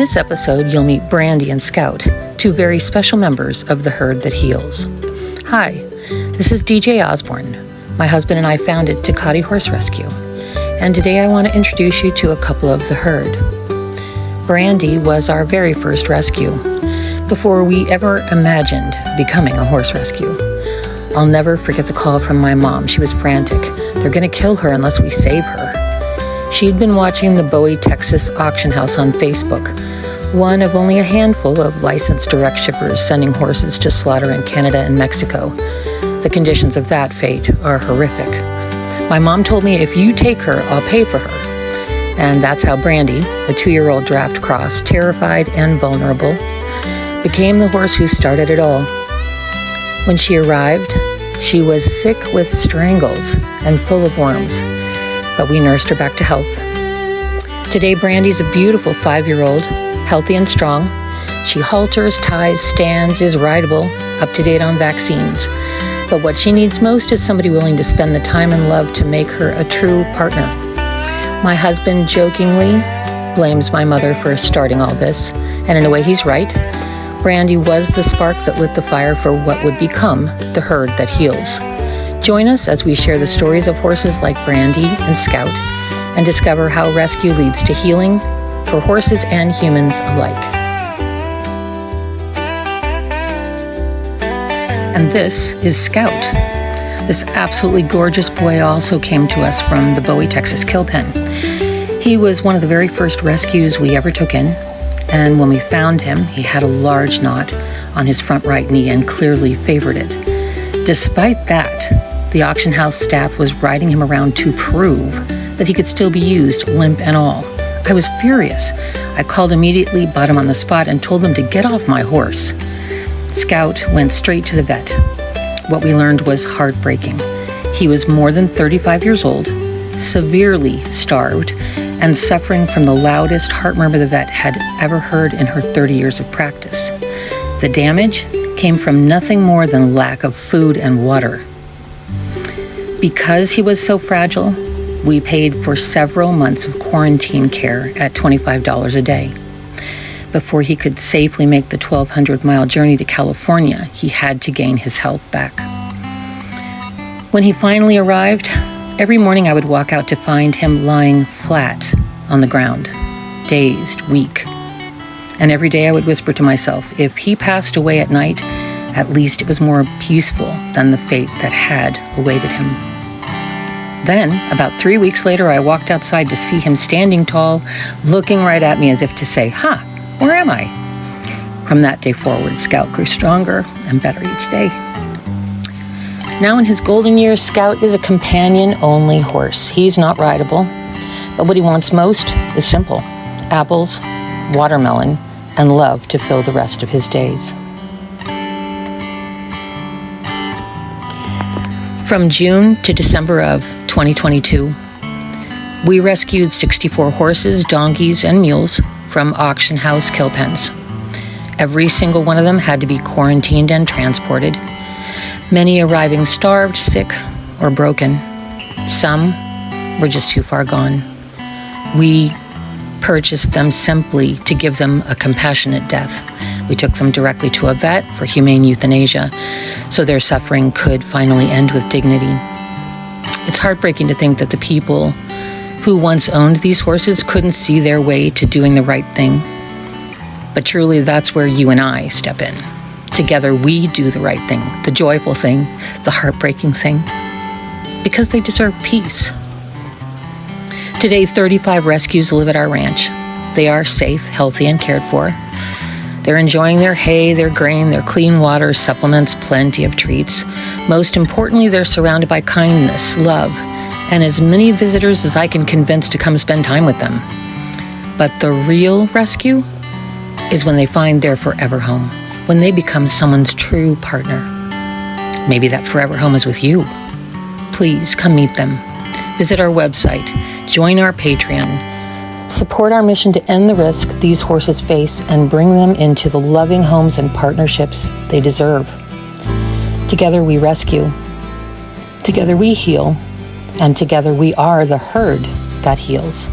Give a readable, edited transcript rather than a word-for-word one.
this episode, you'll meet Brandy and Scout, two very special members of the herd that heals. Hi, this is DJ Osborne. My husband and I founded Tecate Horse Rescue, and today I want to introduce you to a couple of the herd. Brandy was our very first rescue, before we ever imagined becoming a horse rescue. I'll never forget the call from my mom. She was frantic. They're going to kill her unless we save her. She'd been watching the Bowie, Texas auction house on Facebook, one of only a handful of licensed direct shippers sending horses to slaughter in Canada and Mexico. The conditions of that fate are horrific. My mom told me, if you take her, I'll pay for her. And that's how Brandy, a 2-year-old draft cross, terrified and vulnerable, became the horse who started it all. When she arrived, she was sick with strangles and full of worms, but we nursed her back to health. Today, Brandy's a beautiful 5-year-old, healthy and strong. She halters, ties, stands, is rideable, up to date on vaccines. But what she needs most is somebody willing to spend the time and love to make her a true partner. My husband jokingly blames my mother for starting all this, and in a way he's right. Brandy was the spark that lit the fire for what would become the herd that heals. Join us as we share the stories of horses like Brandy and Scout and discover how rescue leads to healing for horses and humans alike. And this is Scout. This absolutely gorgeous boy also came to us from the Bowie, Texas kill pen. He was one of the very first rescues we ever took in, and when we found him, he had a large knot on his front right knee and clearly favored it. Despite that, the auction house staff was riding him around to prove that he could still be used, limp and all. I was furious. I called immediately, bought him on the spot, and told them to get off my horse. Scout went straight to the vet. What we learned was heartbreaking. He was more than 35 years old, severely starved, and suffering from the loudest heart murmur the vet had ever heard in her 30 years of practice. The damage came from nothing more than lack of food and water. Because he was so fragile, we paid for several months of quarantine care at $25 a day. Before he could safely make the 1,200-mile journey to California, he had to gain his health back. When he finally arrived, every morning I would walk out to find him lying flat on the ground, dazed, weak. And every day I would whisper to myself, if he passed away at night, at least it was more peaceful than the fate that had awaited him. Then, about 3 weeks later, I walked outside to see him standing tall, looking right at me as if to say, where am I? From that day forward, Scout grew stronger and better each day. Now in his golden years, Scout is a companion-only horse. He's not rideable, but what he wants most is simple: apples, watermelon, and love to fill the rest of his days. From June to December of 2022, we rescued 64 horses, donkeys, and mules from auction house kill pens. Every single one of them had to be quarantined and transported, many arriving starved, sick, or broken. Some were just too far gone. We purchased them simply to give them a compassionate death. We took them directly to a vet for humane euthanasia, so their suffering could finally end with dignity. It's heartbreaking to think that the people who once owned these horses couldn't see their way to doing the right thing. But truly, that's where you and I step in. Together, we do the right thing, the joyful thing, the heartbreaking thing, because they deserve peace. Today, 35 rescues live at our ranch. They are safe, healthy, and cared for. They're enjoying their hay, their grain, their clean water, supplements, plenty of treats. Most importantly, they're surrounded by kindness, love, and as many visitors as I can convince to come spend time with them. But the real rescue is when they find their forever home, when they become someone's true partner. Maybe that forever home is with you. Please come meet them. Visit our website, join our Patreon, support our mission to end the risk these horses face and bring them into the loving homes and partnerships they deserve. Together we rescue, together we heal, and together we are the herd that heals.